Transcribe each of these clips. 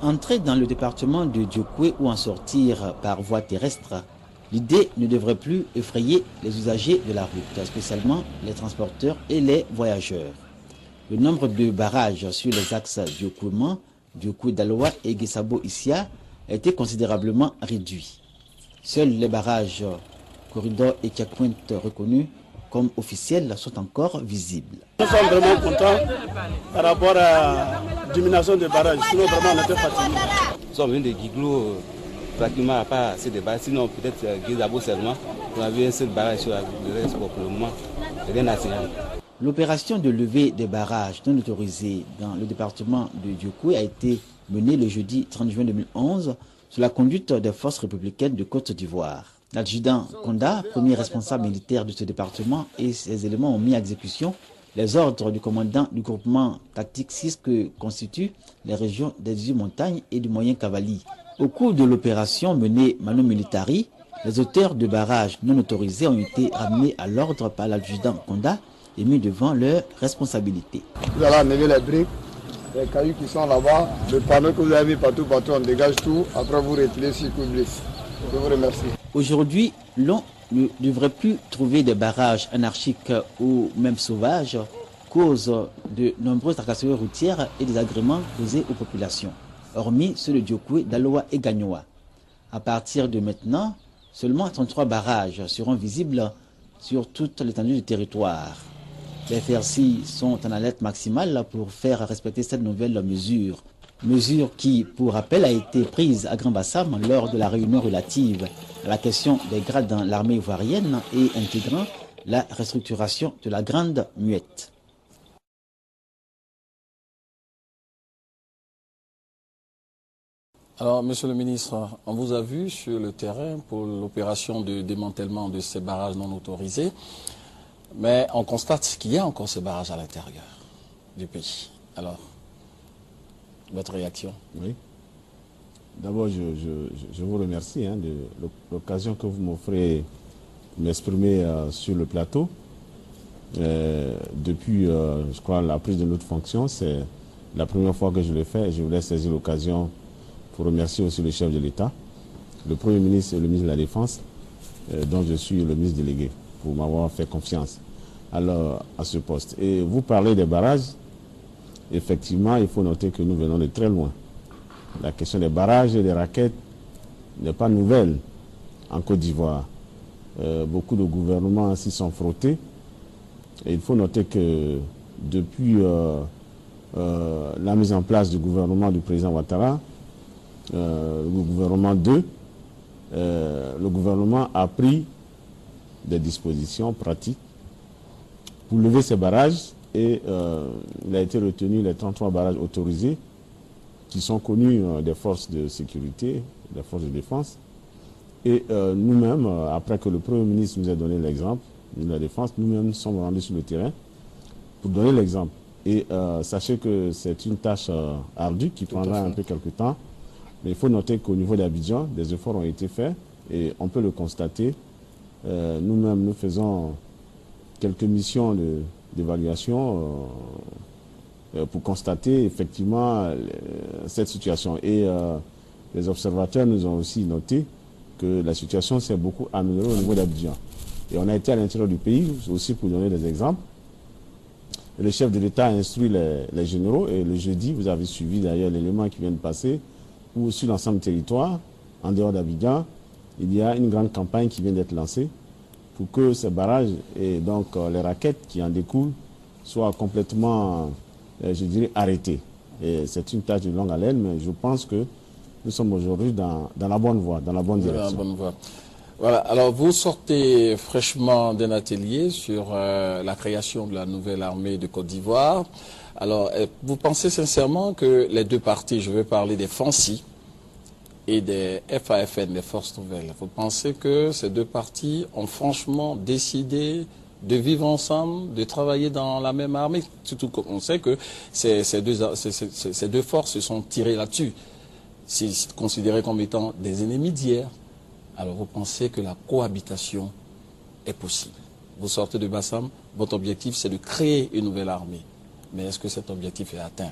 Entrer dans le département de Diokwe ou en sortir par voie terrestre, l'idée ne devrait plus effrayer les usagers de la route, spécialement les transporteurs et les voyageurs. Le nombre de barrages sur les axes Diokwe-Man, Diokwe-Daloa et Gesabo-Issia a été considérablement réduit. Seuls les barrages Corridor et Tchakointe reconnus comme officiels sont encore visibles. Nous sommes vraiment contents par rapport à la diminution des barrages. Sinon, vraiment, on était fatigués. Nous sommes venus de Guiglo, pratiquement à part assez de barrages. Sinon, peut-être Guizabo seulement. On a vu un seul barrage sur le reste pour le moment. Rien à signaler. L'opération de levée des barrages non autorisés dans le département de Diokwe a été menée le jeudi 30 juin 2011 sous la conduite des forces républicaines de Côte d'Ivoire. L'adjudant Konda, premier responsable militaire de ce département, et ses éléments ont mis à exécution les ordres du commandant du groupement tactique 6 que constituent les régions des 18 montagnes et du Moyen Cavali. Au cours de l'opération menée mano militari, les auteurs de barrages non autorisés ont été ramenés à l'ordre par l'adjudant Konda et mis devant leurs responsabilités. Vous allez enlever les briques, les cailloux qui sont là-bas, le panneau que vous avez partout, on dégage tout, après vous retirez si vous voulez. Je vous remercie. Aujourd'hui, l'on ne devrait plus trouver des barrages anarchiques ou même sauvages, cause de nombreuses tracasseries routières et des agréments causés aux populations, hormis ceux de Diokwe, Daloa et Gagnoa. À partir de maintenant, seulement 33 barrages seront visibles sur toute l'étendue du territoire. Les FRC sont en alerte maximale pour faire respecter cette nouvelle mesure. Mesure qui, pour rappel, a été prise à Grand Bassam lors de la réunion relative à la question des grades dans l'armée ivoirienne et intégrant la restructuration de la Grande Muette. Alors, Monsieur le ministre, on vous a vu sur le terrain pour l'opération de démantèlement de ces barrages non autorisés, mais on constate qu'il y a encore ces barrages à l'intérieur du pays. Alors, votre réaction? Oui. D'abord, je vous remercie de l'occasion que vous m'offrez de m'exprimer sur le plateau. Depuis, je crois, la prise de notre fonction, c'est la première fois que je le fais. Je voulais saisir l'occasion pour remercier aussi le chef de l'État, le Premier ministre et le ministre de la Défense, dont je suis le ministre délégué, pour m'avoir fait confiance alors, à ce poste. Et vous parlez des barrages. Effectivement, il faut noter que nous venons de très loin. La question des barrages et des raquettes n'est pas nouvelle en Côte d'Ivoire. Beaucoup de gouvernements s'y sont frottés. Et il faut noter que depuis la mise en place du gouvernement du président Ouattara, le gouvernement 2, le gouvernement a pris des dispositions pratiques pour lever ces barrages. Et il a été retenu les 33 barrages autorisés qui sont connus des forces de sécurité, des forces de défense. Et nous-mêmes, après que le Premier ministre nous ait donné l'exemple de la défense, nous-mêmes sommes rendus sur le terrain pour donner l'exemple. Et sachez que c'est une tâche ardue qui prendra un peu quelque temps. Mais il faut noter qu'au niveau d'Abidjan, des efforts ont été faits et on peut le constater. Nous-mêmes, nous faisons quelques missions d'évaluation pour constater effectivement cette situation. Et les observateurs nous ont aussi noté que la situation s'est beaucoup améliorée au niveau d'Abidjan. Et on a été à l'intérieur du pays aussi pour donner des exemples. Et le chef de l'État a instruit les généraux et le jeudi, vous avez suivi d'ailleurs l'élément qui vient de passer, où sur l'ensemble du territoire, en dehors d'Abidjan, il y a une grande campagne qui vient d'être lancée pour que ces barrages et donc les raquettes qui en découlent soient complètement, je dirais, arrêtés. Et c'est une tâche de longue haleine, mais je pense que nous sommes aujourd'hui dans la bonne voie, dans la bonne direction. Dans la bonne voie. Voilà, alors vous sortez fraîchement d'un atelier sur la création de la nouvelle armée de Côte d'Ivoire. Alors, vous pensez sincèrement que les deux partis, je veux parler des FANCI et des FAFN, des Forces Nouvelles, vous pensez que ces deux partis ont franchement décidé de vivre ensemble, de travailler dans la même armée? Surtout qu'on sait que ces deux forces se sont tirées là-dessus. C'est considéré comme étant des ennemis d'hier. Alors vous pensez que la cohabitation est possible? Vous sortez de Bassam, votre objectif c'est de créer une nouvelle armée. Mais est-ce que cet objectif est atteint?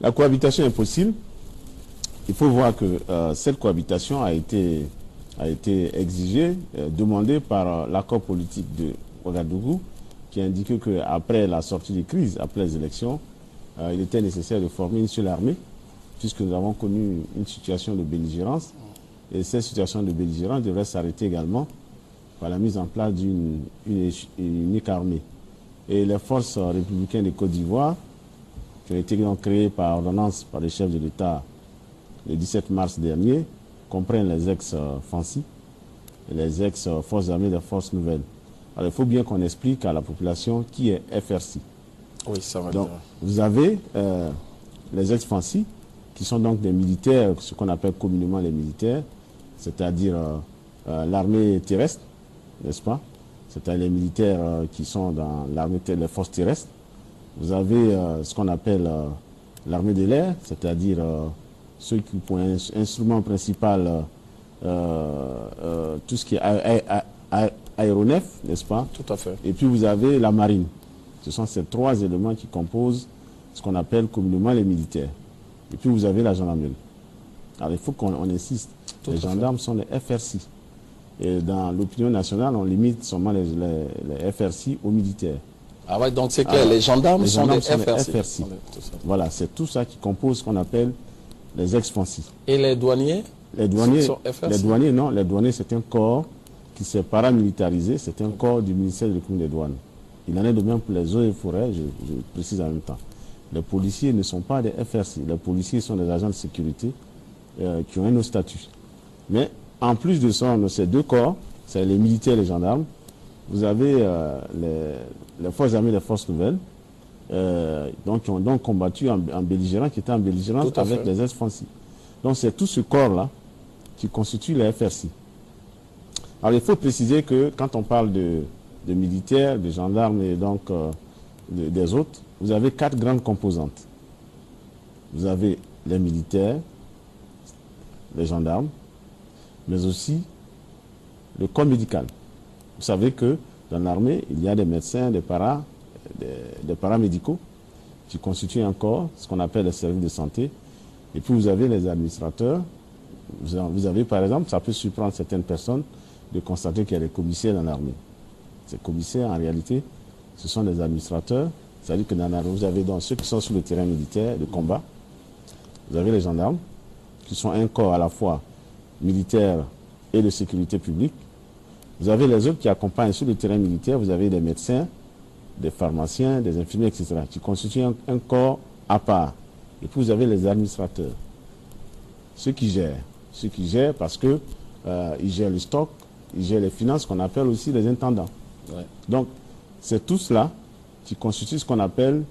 La cohabitation est possible. il faut voir que cette cohabitation a été exigée, demandée par l'accord politique de Ouagadougou, qui indiquait qu'après la sortie des crises, après les élections, il était nécessaire de former une seule armée, puisque nous avons connu une situation de belligérance. Et cette situation de belligérance devrait s'arrêter également par la mise en place d'une unique armée. Et les forces républicaines de Côte d'Ivoire, qui ont été donc créées par ordonnance par les chefs de l'État le 17 mars dernier, comprennent les ex-FANCI et les ex-forces armées des forces nouvelles. Alors il faut bien qu'on explique à la population qui est FRC. Oui, ça va. Donc, vous avez les ex-FANCI, qui sont donc des militaires, ce qu'on appelle communément les militaires, c'est-à-dire l'armée terrestre, n'est-ce pas? C'est-à-dire les militaires qui sont dans l'armée, les forces terrestres. Vous avez ce qu'on appelle l'armée de l'air, c'est-à-dire ceux qui, pour un instrument principal, tout ce qui est aéronef, n'est-ce pas? Tout à fait. Et puis vous avez la marine. Ce sont ces trois éléments qui composent ce qu'on appelle communément les militaires. Et puis vous avez la gendarmerie. Alors il faut qu'on insiste. Les gendarmes sont les FRC. Et dans l'opinion nationale, on limite seulement les FRC aux militaires. Ah ouais, donc c'est clair, les gendarmes sont les FRC. Voilà, c'est tout ça qui compose ce qu'on appelle les ex-FANCI. Et les douaniers? Les douaniers sont FRC? Les douaniers, non. Les douaniers, c'est un corps qui s'est paramilitarisé. C'est un corps du ministère de l'économie des douanes. Il en est de même pour les eaux et forêts, je précise en même temps. Les policiers ne sont pas des FRC. Les policiers sont des agents de sécurité qui ont un autre statut. Mais en plus de ça, ces deux corps, c'est les militaires et les gendarmes. Vous avez les forces armées et les forces nouvelles, donc, qui ont donc combattu en belligérance, qui étaient en belligérance avec les ex-FANCI. Donc c'est tout ce corps-là qui constitue les FRC. Alors il faut préciser que quand on parle de militaires, de gendarmes et donc des autres, vous avez 4 grandes composantes. Vous avez les militaires, les gendarmes, mais aussi le corps médical. Vous savez que dans l'armée, il y a des médecins, des paramédicaux qui constituent un corps, ce qu'on appelle les services de santé. Et puis vous avez les administrateurs. Vous avez par exemple, ça peut surprendre certaines personnes de constater qu'il y a des commissaires dans l'armée. Ces commissaires, en réalité, ce sont des administrateurs. C'est-à-dire que dans l'armée, vous avez donc ceux qui sont sur le terrain militaire de combat. Vous avez les gendarmes, qui sont un corps à la fois militaire et de sécurité publique. Vous avez les autres qui accompagnent sur le terrain militaire. Vous avez des médecins, des pharmaciens, des infirmiers, etc., qui constituent un corps à part. Et puis vous avez les administrateurs, ceux qui gèrent parce que ils gèrent le stock, ils gèrent les finances, qu'on appelle aussi les intendants. Ouais. Donc, c'est tout cela qui constitue ce qu'on appelle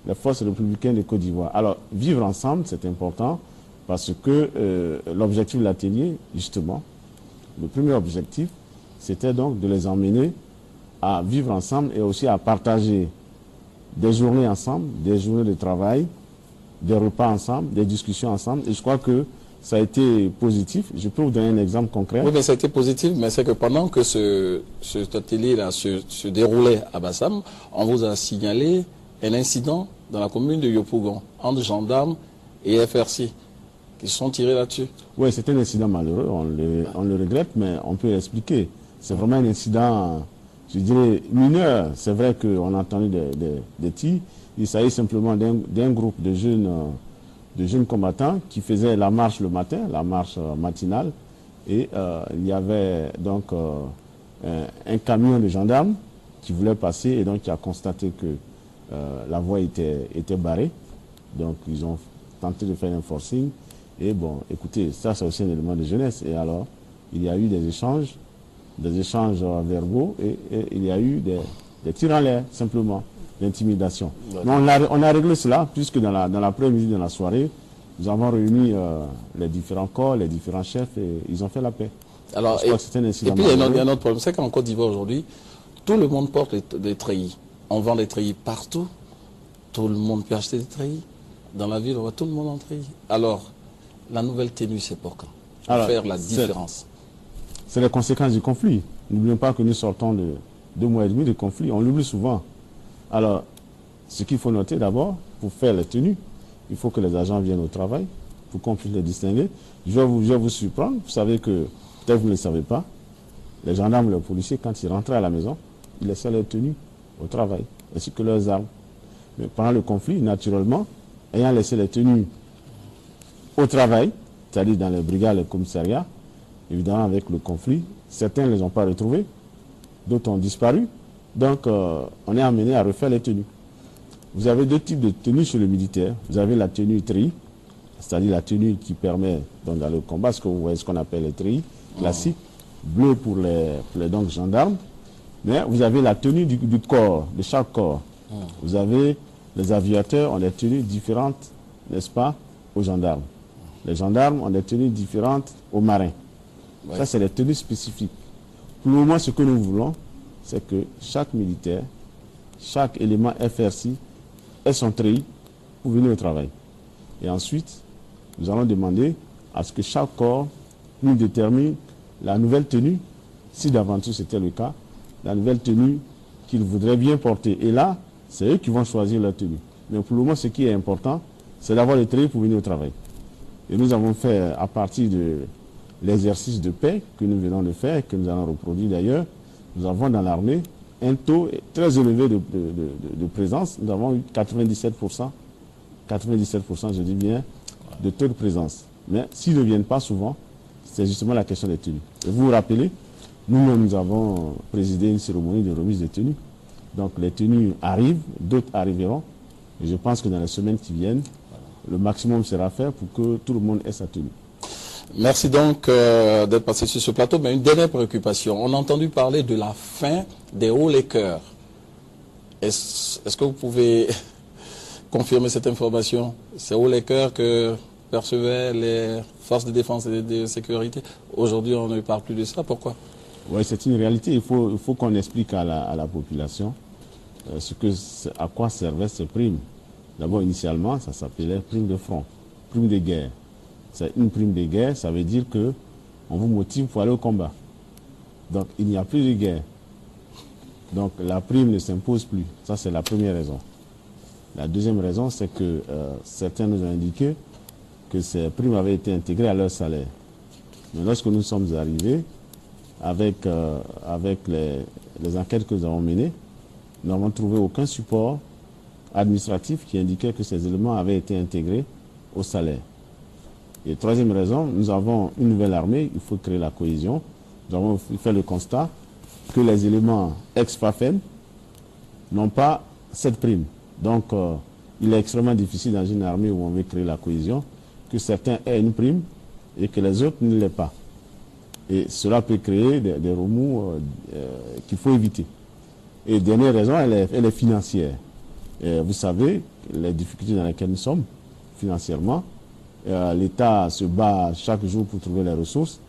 les forces républicaines de Côte d'Ivoire. Alors, vivre ensemble, c'est important parce que l'objectif de l'atelier, justement, le premier objectif, c'était donc de les emmener à vivre ensemble et aussi à partager des journées ensemble, des journées de travail, des repas ensemble, des discussions ensemble. Et je crois que ça a été positif. Je peux vous donner un exemple concret. Oui, mais ça a été positif, mais c'est que pendant que cet atelier-là se déroulait à Bassam, on vous a signalé un incident dans la commune de Yopougon, entre gendarmes et FRC, qui se sont tirés là-dessus. Oui, c'est un incident malheureux, on le regrette, mais on peut l'expliquer. C'est vraiment un incident, je dirais, mineur. C'est vrai qu'on a entendu des tirs. Il s'agit simplement d'un groupe de jeunes combattants qui faisaient la marche le matin, la marche matinale. Et il y avait donc un camion de gendarmes qui voulait passer et donc qui a constaté que la voie était barrée. Donc ils ont tenté de faire un forcing. Et bon, écoutez, ça c'est aussi un élément de jeunesse. Et alors, il y a eu des échanges verbaux et il y a eu des tirs en l'air, simplement, d'intimidation. Mais on a réglé cela, puisque dans l'après-midi de la soirée, nous avons réuni les différents corps, les différents chefs, et ils ont fait la paix. Alors, et puis il y a un autre problème, c'est qu'en Côte d'Ivoire aujourd'hui, tout le monde porte des treillis. On vend des treillis partout. Tout le monde peut acheter des treillis. Dans la ville, on voit tout le monde en treillis. Alors, la nouvelle tenue, c'est pour quand? Pour faire la différence. C'est les conséquences du conflit. N'oublions pas que nous sortons de 2 mois et demi de conflit. On l'oublie souvent. Alors, ce qu'il faut noter d'abord, pour faire les tenues, il faut que les agents viennent au travail. pour qu'on puisse les distinguer. Je vais vous surprendre. Vous savez que, peut-être vous ne le savez pas, les gendarmes, les policiers, quand ils rentraient à la maison, ils laissaient leurs tenues au travail, ainsi que leurs armes. Mais pendant le conflit, naturellement, ayant laissé les tenues au travail, c'est-à-dire dans les brigades, les commissariats, évidemment avec le conflit, certains ne les ont pas retrouvés, d'autres ont disparu. Donc, on est amené à refaire les tenues. Vous avez deux types de tenues chez le militaire. Vous avez la tenue treillis, c'est-à-dire la tenue qui permet donc, d'aller au combat, ce que vous voyez, ce qu'on appelle les treillis classiques, bleu pour les donc, gendarmes. Mais vous avez la tenue du corps, de chaque corps. Vous avez les aviateurs ont des tenues différentes, n'est-ce pas, aux gendarmes. Les gendarmes ont des tenues différentes aux marins. Ouais. Ça, c'est des tenues spécifiques. Pour le moment, ce que nous voulons, c'est que chaque militaire, chaque élément FRC ait son treillis pour venir au travail. Et ensuite, nous allons demander à ce que chaque corps nous détermine la nouvelle tenue, si d'aventure c'était le cas, la nouvelle tenue qu'ils voudraient bien porter. Et là, c'est eux qui vont choisir leur tenue. Mais pour le moment, ce qui est important, c'est d'avoir le treillis pour venir au travail. Et nous avons fait, à partir de l'exercice de paix que nous venons de faire, que nous allons reproduire d'ailleurs, nous avons dans l'armée un taux très élevé de présence. Nous avons eu 97%, je dis bien, de taux de présence. Mais s'ils ne viennent pas souvent, c'est justement la question des tenues. Et vous vous rappelez, nous-mêmes, nous avons présidé une cérémonie de remise des tenues. Donc les tenues arrivent, d'autres arriveront. Et je pense que dans les semaines qui viennent, le maximum sera fait pour que tout le monde ait sa tenue. Merci donc d'être passé sur ce plateau. Mais une dernière préoccupation. On a entendu parler de la fin des hauts liqueurs. Est-ce que vous pouvez confirmer cette information? Ces hauts liqueurs que percevaient les forces de défense et de sécurité. Aujourd'hui, on ne parle plus de ça. Pourquoi? Oui, c'est une réalité. Il faut qu'on explique à la population à quoi servaient ces primes. D'abord, initialement, ça s'appelait prime de front, prime de guerre. C'est une prime de guerre, ça veut dire qu'on vous motive pour aller au combat. Donc, il n'y a plus de guerre. Donc, la prime ne s'impose plus. Ça, c'est la première raison. La deuxième raison, c'est que certains nous ont indiqué que ces primes avaient été intégrées à leur salaire. Mais lorsque nous sommes arrivés, avec les enquêtes que nous avons menées, nous n'avons trouvé aucun support administratif qui indiquait que ces éléments avaient été intégrés au salaire. Et troisième raison, nous avons une nouvelle armée, il faut créer la cohésion. Nous avons fait le constat que les éléments ex-FAFEN n'ont pas cette prime. Donc, il est extrêmement difficile dans une armée où on veut créer la cohésion que certains aient une prime et que les autres ne l'aient pas. Et cela peut créer des remous qu'il faut éviter. Et dernière raison, elle est financière. Et vous savez, les difficultés dans lesquelles nous sommes, financièrement, l'État se bat chaque jour pour trouver les ressources.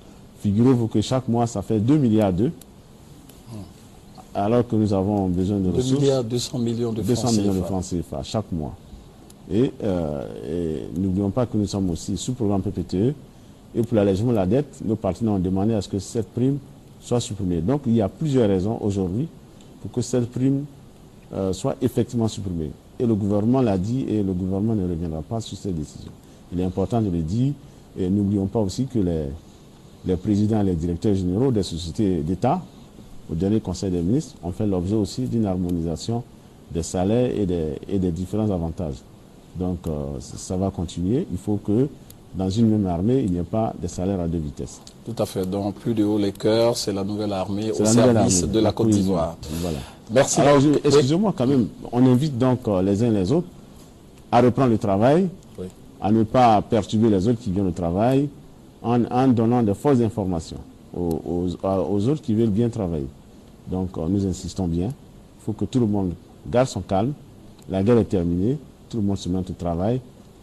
Figurez-vous que chaque mois, ça fait 2,2 milliards, alors que nous avons besoin de ressources. 2 milliards 200 millions de francs CFA chaque mois. Et n'oublions pas que nous sommes aussi sous programme PPTE. Et pour l'allègement de la dette, nos partenaires ont demandé à ce que cette prime soit supprimée. Donc il y a plusieurs raisons aujourd'hui pour que cette prime soit effectivement supprimée. Et le gouvernement l'a dit et le gouvernement ne reviendra pas sur cette décision. Il est important de le dire. Et n'oublions pas aussi que les présidents et les directeurs généraux des sociétés d'État, au dernier Conseil des ministres, ont fait l'objet aussi d'une harmonisation des salaires et des différents avantages. Donc ça va continuer. Il faut que dans une même armée, il n'y ait pas de salaire à deux vitesses. Tout à fait. Donc plus de haut les cœurs, c'est la nouvelle armée au service de la Côte d'Ivoire. Voilà. Merci. Alors, excusez-moi quand même, on invite donc les uns les autres à reprendre le travail, à ne pas perturber les autres qui viennent au travail, en donnant de fausses informations aux autres qui veulent bien travailler. Donc nous insistons bien, il faut que tout le monde garde son calme, la guerre est terminée, tout le monde se met au travail,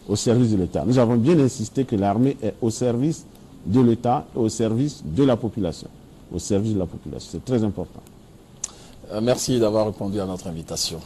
au service de l'État. Nous avons bien insisté que l'armée est au service de l'État et au service de la population. Au service de la population, c'est très important. Merci d'avoir répondu à notre invitation.